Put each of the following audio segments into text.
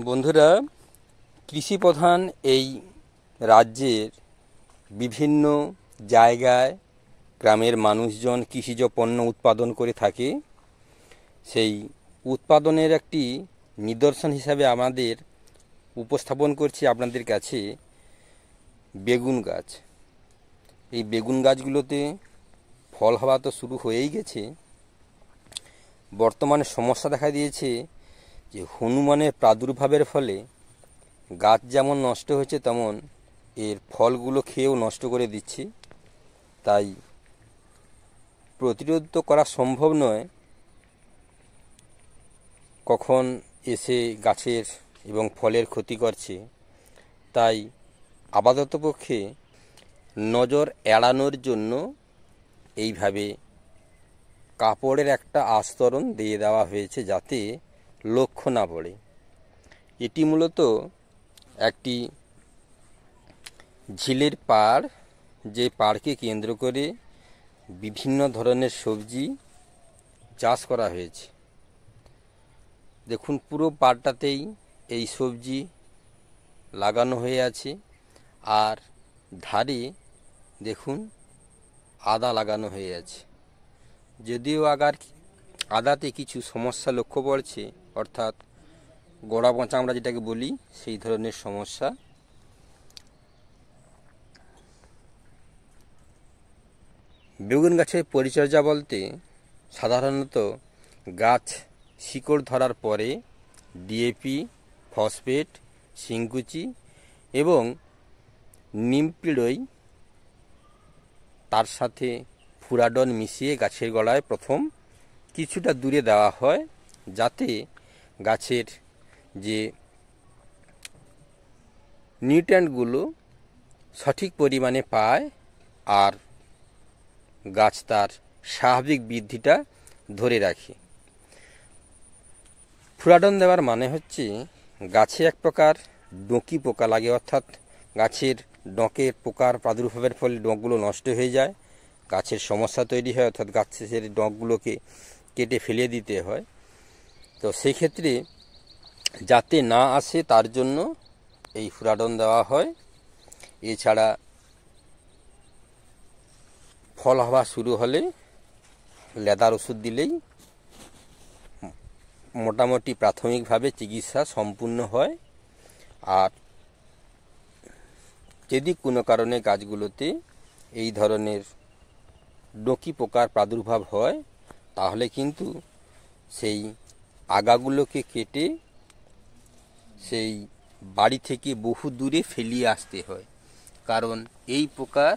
বন্ধুরা, কৃষি প্রধান এই রাজ্যের বিভিন্ন জায়গায় গ্রামের মানুষজন কৃষিজ পণ্য উৎপাদন করে থাকে। সেই উৎপাদনের একটি নিদর্শন হিসাবে আমাদের উপস্থাপন করছি আপনাদের কাছে বেগুন গাছ। এই বেগুন গাছগুলোতে ফল হওয়া তো শুরু হয়েই গেছে। বর্তমানে সমস্যা দেখা দিয়েছে যে হনুমানের প্রাদুর্ভাবের ফলে গাছ যেমন নষ্ট হচ্ছে তেমন এর ফলগুলো খেয়েও নষ্ট করে দিচ্ছে। তাই প্রতিরোধ তো করা সম্ভব নয়, কখন এসে গাছের এবং ফলের ক্ষতি করছে। তাই আপাততপক্ষে নজর এড়ানোর জন্য এইভাবে কাপড়ের একটা আস্তরণ দিয়ে দেওয়া হয়েছে যাতে লক্ষ্য না পড়ে। এটি মূলত একটি ঝিলের পাড়, যে পাড়কে কেন্দ্র করে বিভিন্ন ধরনের সবজি চাষ করা হয়েছে। দেখুন, পুরো পাড়টাতেই এই সবজি লাগানো হয়ে আছে। আর ধারে দেখুন আদা লাগানো হয়ে আছে। যদিও আদাতে কিছু সমস্যা লক্ষ্য পড়ছে, অর্থাৎ গোড়া পচা আমরা যেটাকে বলি সেই ধরনের সমস্যা। বেগুন গাছের পরিচর্যা বলতে সাধারণত গাছ শিকড় ধরার পরে ডিএপি, ফসফেট, শিংকুচি এবং নিমপিড়ই তার সাথে ফুরাডন মিশিয়ে গাছের গোড়ায় প্রথম কিছুটা দূরে দেওয়া হয়, যাতে গাছের যে নিউট্রিয়েন্টগুলো সঠিক পরিমাণে পায় আর গাছ তার স্বাভাবিক বৃদ্ধিটা ধরে রাখে। ফুরাডন দেওয়ার মানে হচ্ছে গাছে এক প্রকার ডঁকি পোকা লাগে, অর্থাৎ গাছের ডঁকের পোকার প্রাদুর্ভাবের ফলে ডঁকগুলো নষ্ট হয়ে যায়, গাছের সমস্যা তৈরি হয়, অর্থাৎ গাছের ডঁকগুলোকে কেটে ফেলে দিতে হয়। তো সেক্ষেত্রে যাতে না আসে তার জন্য এই ফুরাডন দেওয়া হয়। এছাড়া ফল হওয়া শুরু হলে লেদার ওষুধ দিলেই মোটামুটি প্রাথমিকভাবে চিকিৎসা সম্পূর্ণ হয়। আর যদি কোনো কারণে গাছগুলোতে এই ধরনের ডঁকি পোকার প্রাদুর্ভাব হয় তাহলে কিন্তু সেই আগাগুলোকে কেটে সেই বাড়ি থেকে বহু দূরে ফেলিয়ে আসতে হয়। কারণ এই পোকার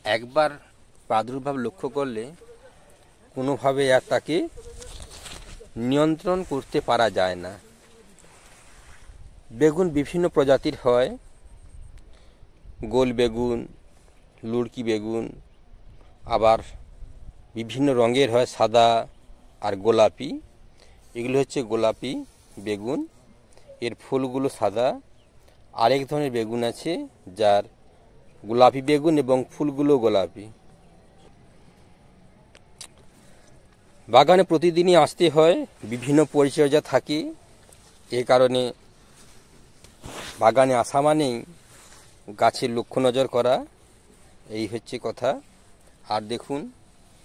একবার প্রাদুর্ভাব লক্ষ্য করলে কোনোভাবে আর তাকে নিয়ন্ত্রণ করতে পারা যায় না। বেগুন বিভিন্ন প্রজাতির হয়, গোল বেগুন, লুড়কি বেগুন, আবার বিভিন্ন রঙের হয়, সাদা আর গোলাপি। এগুলো হচ্ছে গোলাপি বেগুন, এর ফুলগুলো সাদা। আরেক ধরনের বেগুন আছে যার গোলাপি বেগুন এবং ফুলগুলো গোলাপি। বাগানে প্রতিদিনই আসতে হয়, বিভিন্ন পরিচর্যা থাকে। এ কারণে বাগানে আসা মানেই গাছের লক্ষ্য নজর করা, এই হচ্ছে কথা। আর দেখুন,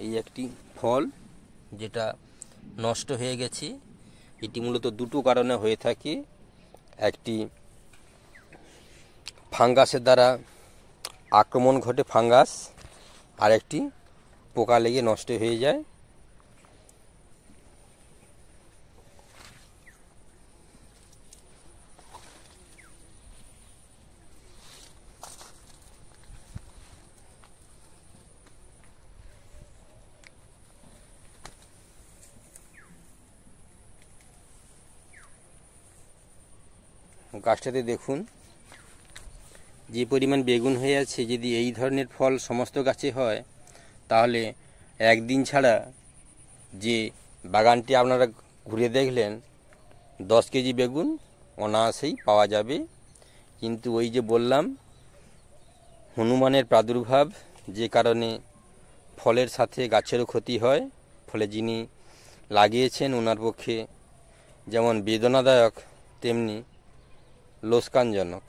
এই একটি ফল যেটা নষ্ট হয়ে গেছে। এটি মূলত দুটো কারণে হয়ে থাকে। একটি ফাঙ্গাসের দ্বারা আক্রমণ ঘটে, ফাঙ্গাস, আর একটি পোকা লেগে নষ্ট হয়ে যায়। গাছটাতে দেখুন যে পরিমাণ বেগুন হয়ে আছে। যদি এই ধরনের ফল সমস্ত গাছে হয় তাহলে একদিন ছাড়া যে বাগানটি আপনারা ঘুরে দেখলেন 10 কেজি বেগুন অনায়াসেই পাওয়া যাবে। কিন্তু ওই যে বললাম, হনুমানের প্রাদুর্ভাব যে কারণে ফলের সাথে গাছেরও ক্ষতি হয়, ফলে যিনি লাগিয়েছেন ওনার পক্ষে যেমন বেদনাদায়ক তেমনি লোকসানজনক।